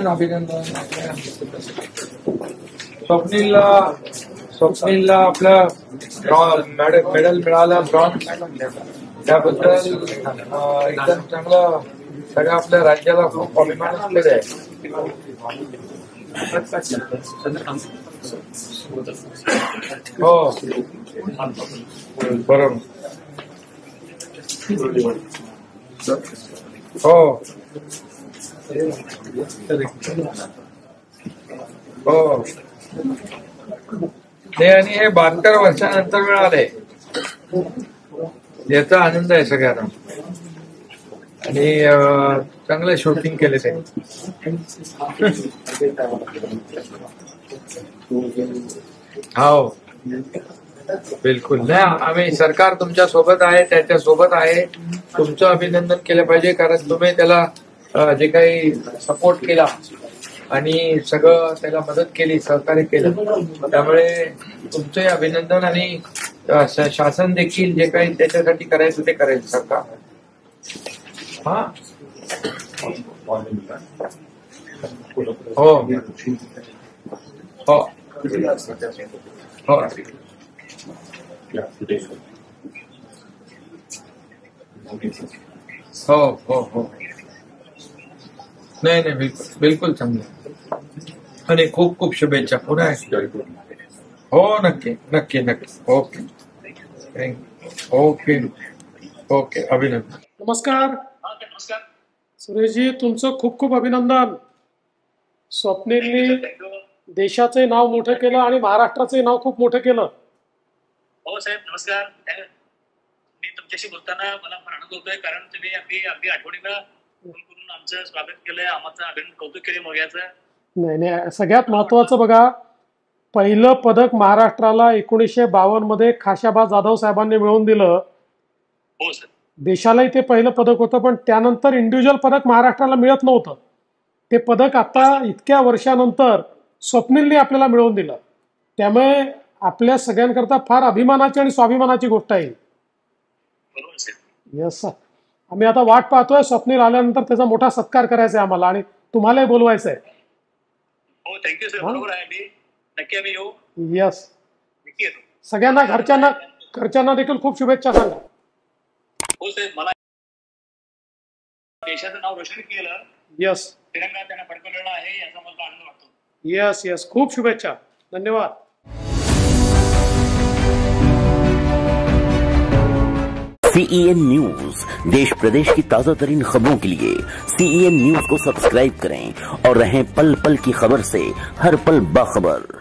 अभिनंदन. स्वप्नीलला आपलं मेडल मिळालं ब्रॉन्झ. त्याबद्दल एकदम चांगलं. सगळ्या आपल्या राज्याला खूप अभिमान असलेला आहे. हो बरोबर. हो हो ते आणि हे 72 वर्षानंतर मिळालंय याचा आनंद आहे सगळ्यांना. आणि चांगलं शूटिंग केले ते. हो बिलकुल नाही. आम्ही सरकार तुमच्या सोबत आहे, त्याच्या सोबत आहे. तुमचं अभिनंदन केलं पाहिजे कारण तुम्ही त्याला जे काही सपोर्ट केला आणि सगळं त्याला मदत केली, सहकार्य केलं, त्यामुळे तुमचे अभिनंदन. आणि शासन देखील जे काही त्याच्यासाठी करायचं ते करेल सरकार. हा हो हो हो हो हो हो नाही नाही बिलकुल चांगलं. आणि खूप खूप शुभेच्छा पुन्हा. हो नक्की नक्की नक्की. Okay thank you. ओके ओके अभिनंदन. नमस्कार सुरेशजी, तुमचं खूप खूप अभिनंदन. स्वप्नीलनी देशाचे नाव मोठं केलं आणि महाराष्ट्राचे नाव खूप मोठं केलं. हो साहेब नमस्कार. मी तुमच्याशी बोलताना मला फार आनंद होतोय कारण तुम्ही अगदी आठवणीनं फोन करून आमचं स्वागत केलंय, आमचं अभिनंदन कौतुक केले मोर्याचं. नाही सगळ्यात महत्वाचं बघा, पहिलं पदक महाराष्ट्राला 1952 मध्ये खाशाबा जाधव साहेबांनी मिळवून दिलं. हो सर. देशालाही ते पहिलं पदक होतं, पण त्यानंतर इंडिव्हिज्युअल पदक महाराष्ट्राला मिळत नव्हतं. ते पदक आता इतक्या वर्षानंतर स्वप्नीलनी आपल्याला मिळवून दिलं. त्यामुळे आपल्या सगळ्यांकरता फार अभिमानाची आणि स्वाभिमानाची गोष्ट आहे. Yes sir. आम्ही आता वाट पाहतोय स्वप्नील आल्यानंतर त्याचा मोठा सत्कार करायचा आहे आम्हाला आणि तुम्हालाही बोलवायचं आहे. हो थँक्यू सर. बरोबर आहे. मी नक्की आम्ही येऊ. येस. नक्की येतो. सगळ्यांना घरच्यांना देखील खूप शुभेच्छा सांगा. हो साहेब. मला देशाचं नाव रोशन केलं. येस. तिरंगा त्यांना फडकवलेला आहे याचा मला आनंद वाटतो. Yes yes. खूप शुभेच्छा. धन्यवाद. CEN न्यूज, देश प्रदेश की ताजा तरीन खबरों के लिए CEN न्यूज को सब्सक्राइब करें और रहें पल पल की खबर से हर पल बाखबर.